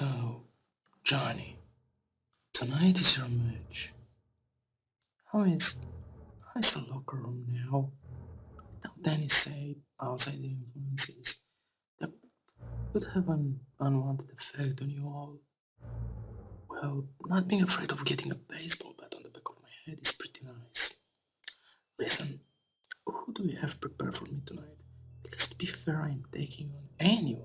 So, Johnny, tonight is your match. How is how's the locker room now? Without any say outside the influences that could have an unwanted effect on you all. Well, not being afraid of getting a baseball bat on the back of my head is pretty nice. Listen, who do you have prepared for me tonight? Because to be fair, I'm taking on anyone.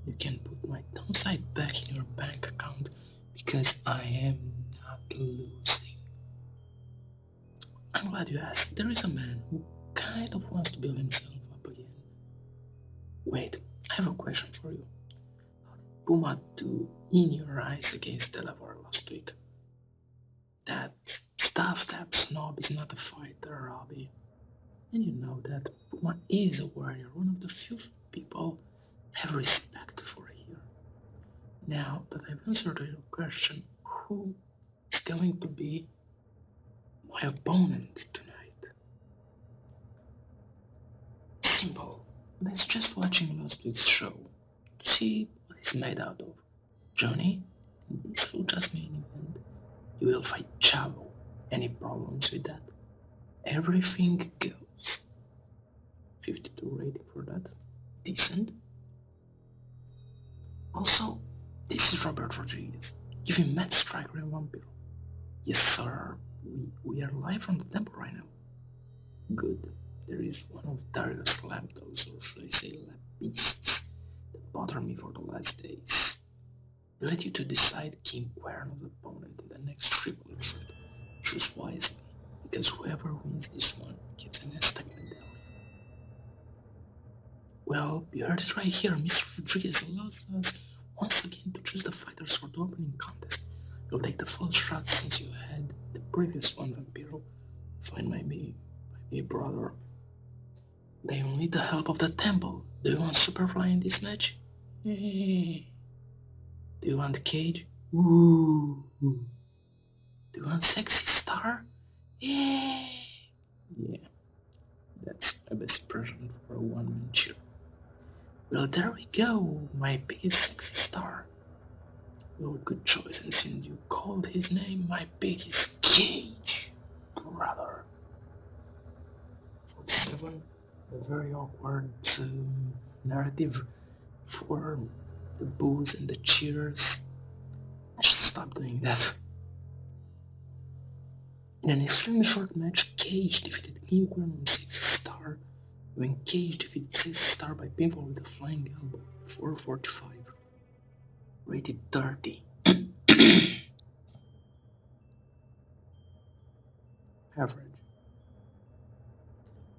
You can put my downside back in your bank account because I am not losing. I'm glad you asked. There is a man who kind of wants to build himself up again. Wait, I have a question for you. How did Puma do in your eyes against Delaware last week? That staff-tap snob is not a fighter, Robbie. And you know that Puma is a warrior, one of the few people I have respect for here. Now that I've answered your question, who is going to be my opponent tonight? Simple. Let's just watching last week's show to see what he's made out of. Johnny, in this Lucha's main event, you will fight Chavo. Any problems with that? Everything goes. 52 rating for that. Decent. Also, this is Robert Rodriguez, giving Matt Striker and Vampiro. Yes, sir. We are live from the temple right now. Good. There is one of Darius' lapdogs, or should I say lap beasts, that bother me for the last days. I let you to decide King Cuerno's opponent in the next triple threat. Choose wisely, because whoever wins this one gets an Aztec medallion. Well, you heard it right here. Mr. Rodriguez allows us once again to choose the fighters for the opening contest. You'll take the full shot since you had the previous one, Vampiro. Fine by me, brother. They will need the help of the temple. Do you want Superfly in this match? Do you want Cage? Ooh. Do you want Sexy Star? Yeah. That's a best present for a one-man cheer. Well, there we go, my biggest Sexy Star. Well, good choice, and since you called his name, my pick is Cage, brother. 47, a very awkward narrative for the boos and the cheers. I should stop doing that. In an extremely short match, Cage defeated King Cuerno on 6 star, when Cage defeated 6 star by pinfall with a flying elbow, 445. Rated 30. Average.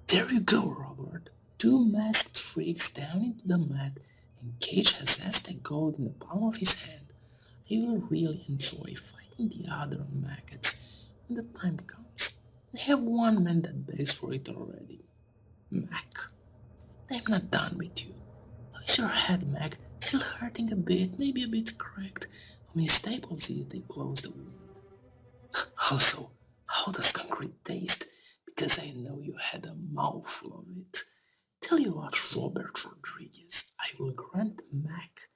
There you go, Robert. Two masked freaks down into the mat, and Cage has Aztec gold in the palm of his hand. I will really enjoy fighting the other maggots when the time comes. I have one man that begs for it already. Mac. I'm not done with you. How is your head, Mac? Still hurting a bit, maybe a bit cracked. How many staples did they close the wound? Also, how does concrete taste? Because I know you had a mouthful of it. Tell you what, Robert Rodriguez, I will grant Mac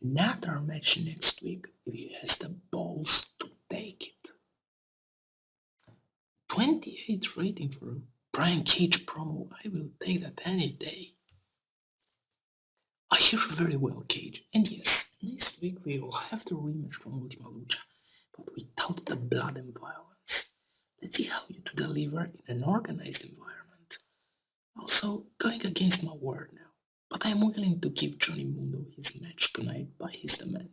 another match next week if he has the balls to take it. 28 rating for a Brian Cage promo, I will take that any day. I hear you very well, Cage, and yes, next week we will have the rematch from Ultima Lucha, but without the blood and violence. Let's see how you two deliver in an organized environment. Also, going against my word now, but I'm willing to give Johnny Mundo his match tonight by his demand.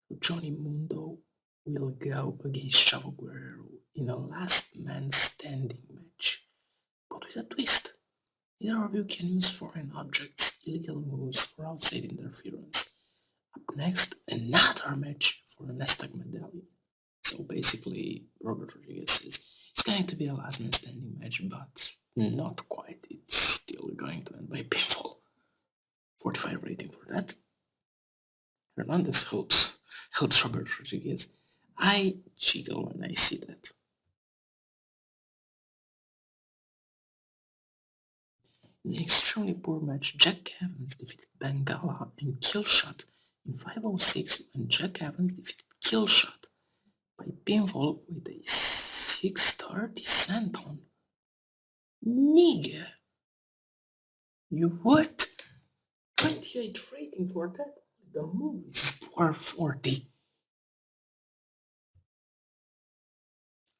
So Johnny Mundo will go against Chavo Guerrero in a last man standing match, but with a twist. Neither of you can use foreign objects, illegal moves, or outside interference. Up next, another match for an Aztec medallion. So basically, Robert Rodriguez says it's going to be a last man standing match, but not quite. It's still going to end by pinfall. 45 rating for that. Hernandez helps Robert Rodriguez. I jiggle when I see that. In an extremely poor match, Jack Evans defeated Bengala and Killshot in 506 when Jack Evans defeated Killshot by pinfall with a 630 senton. Nigga, you what? 28 rating for that? The movie's 440.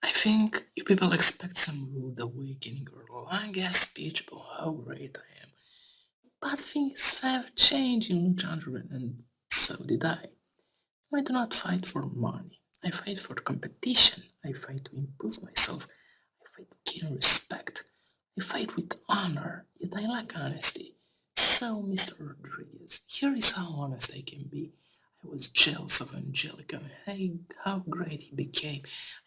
I think you people expect some rude awakening or long-ass speech about how great I am. But things have changed in Lucha Underground, and so did I. I do not fight for money. I fight for competition. I fight to improve myself. I fight to gain respect. I fight with honor, yet I lack honesty. So, Mr. Rodriguez, here is how honest I can be. I was jealous of Angelica and how great he became.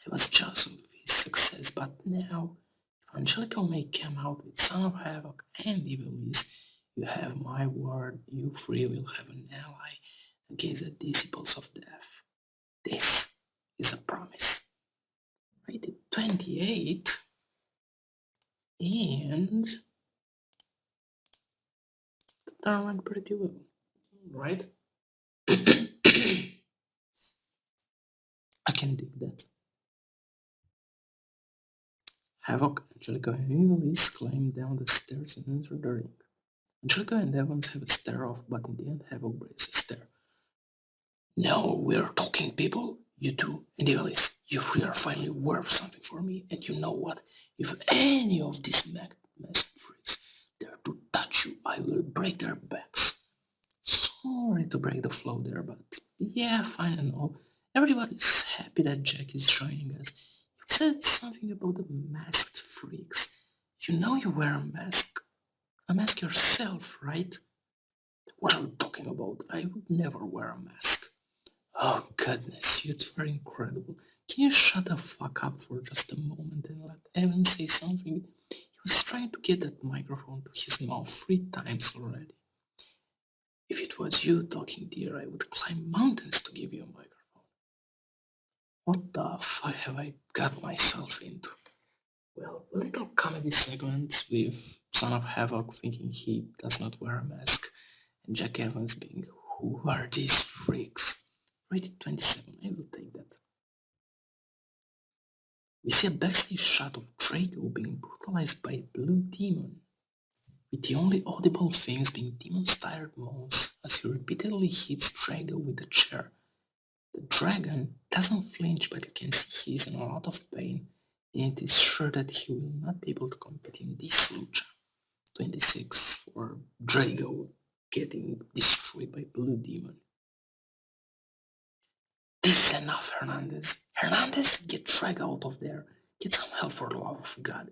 I was jealous of his success, but now, if Angelica may come out with Son of Havoc and Evilise, you have my word, you three will have an ally against the disciples of death. This is a promise. Rated 28 and the turn went pretty well, right? I can dig that. Havoc, Angelica, and Evilise climb down the stairs and enter the ring. Angelica and Evans have a stare-off, but in the end Havoc breaks the stare. Now we're talking, people. You two and Evilise, you three are finally worth something for me, and you know what? If any of these masked freaks dare to touch you, I will break their backs. Sorry to break the flow there, but yeah, fine and all. Everybody's happy that Jack is joining us. You said something about the masked freaks. You know you wear a mask yourself, right? What are you talking about? I would never wear a mask. Oh goodness, you two are incredible. Can you shut the fuck up for just a moment and let Evan say something? He was trying to get that microphone to his mouth 3 times already. If it was you talking, dear, I would climb mountains to give you a microphone. What the fuck have I got myself into? Well, a little comedy segment with Son of Havoc thinking he does not wear a mask, and Jack Evans being, who are these freaks? Rated 27, I will take that. We see a backstage shot of Drago being brutalized by a blue demon, with the only audible things being Demon's tired moans as he repeatedly hits Drago with a chair. The dragon doesn't flinch, but you can see he is in a lot of pain, and it is sure that he will not be able to compete in this lucha. 26 for Drago getting destroyed by Blue Demon. This is enough, Hernandez. Hernandez, get Drago out of there. Get some help for the love of God.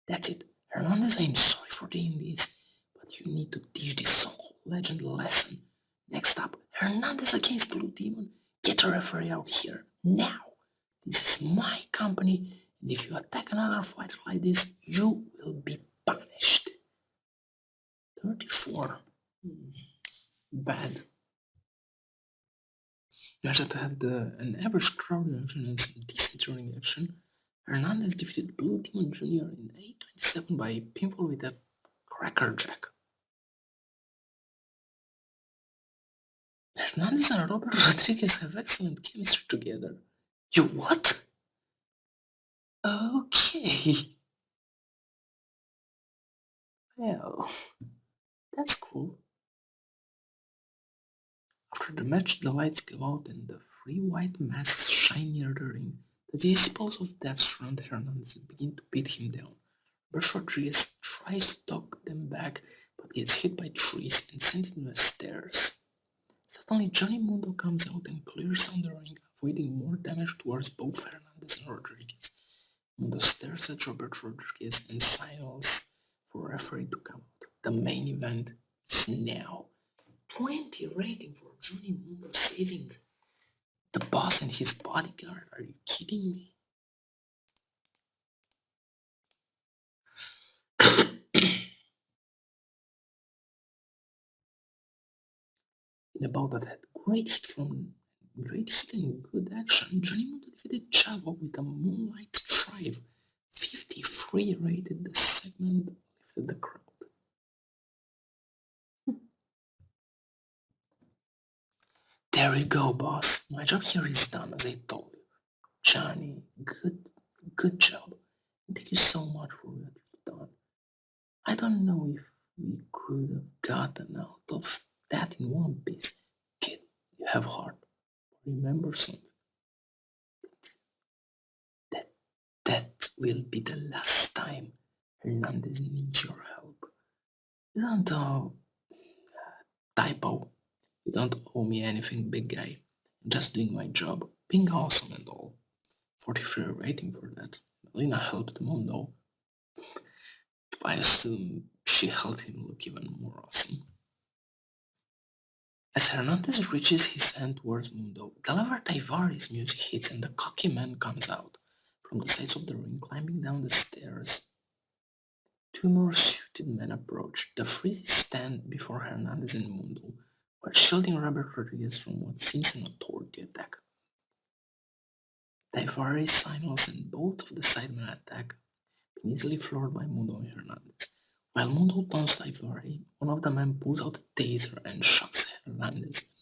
That's it. Hernandez, I'm sorry for doing this, but you need to teach this so-called legend a lesson. Next up, Hernandez against Blue Demon. Get a referee out here, now. This is my company, and if you attack another fighter like this, you will be punished. 34. Bad. United had an average crowd reaction and some decent ring action. Hernandez defeated Blue Demon Jr. in 8:27 by pinfall with a crackerjack. Hernandez and Robert Rodriguez have excellent chemistry together. You what? Okay. Well, that's cool. After the match, the lights go out and the 3 white masks shine near the ring. The disciples of death surround Hernandez and begin to beat him down. Bush Rodriguez tries to talk them back, but gets hit by trees and sent into the stairs. Suddenly, Johnny Mundo comes out and clears on the ring, avoiding more damage towards both Hernandez and Rodriguez. Mundo stares at Robert Rodriguez and signals for a referee to come out. The main event is now. 20 rating for Johnny Mundo saving the boss and his bodyguard. Are you kidding me? In a bout that had great hit and good action, Johnny Mundo defeated Chavo with a Moonlight Drive. 53 rated. The segment lifted the crowd. There you go, boss. My job here is done, as I told you. Johnny, good job. Thank you so much for what you've done. I don't know if we could have gotten out of that in one piece. Kid, you have heart. Remember something. That that will be the last time Hernandez needs your help. You don't typo. You don't owe me anything, big guy. I'm just doing my job, being awesome and all. 43 rating for that. Melina helped Mundo. I assume she helped him look even more awesome. As Hernandez reaches his end towards Mundo, Galavar Taivari's music hits and the cocky man comes out. From the sides of the ring, climbing down the stairs, two more suited men approach. The three stand before Hernandez and Mundo, while shielding Robert Rodriguez from what seems an authority attack. Taivari signals and both of the sidemen attack, being easily floored by Mundo and Hernandez. While Mundo taunts Taivari, one of the men pulls out a taser and shocks Hernandez.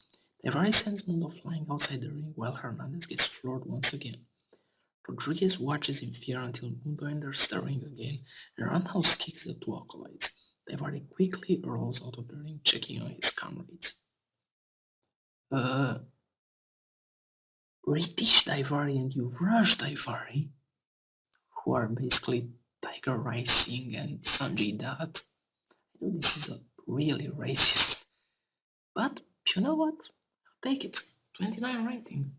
Taivari sends Mundo flying outside the ring while Hernandez gets floored once again. Rodriguez watches in fear until Mundo enters the ring again and roundhouse kicks the two acolytes. Taivari quickly rolls out of the ring, checking on his comrades. Ritish Daivari and Yuvraj Daivari, who are basically Tiger Rising and Sanjay Dutt. I know this is a really racist, but you know what? I'll take it. 29 rating.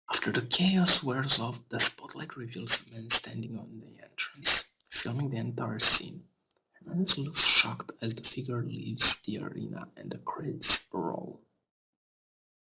After the chaos wears off, the spotlight reveals a man standing on the entrance, filming the entire scene. Hernandez looks shocked as the figure leaves the arena and the credits roll.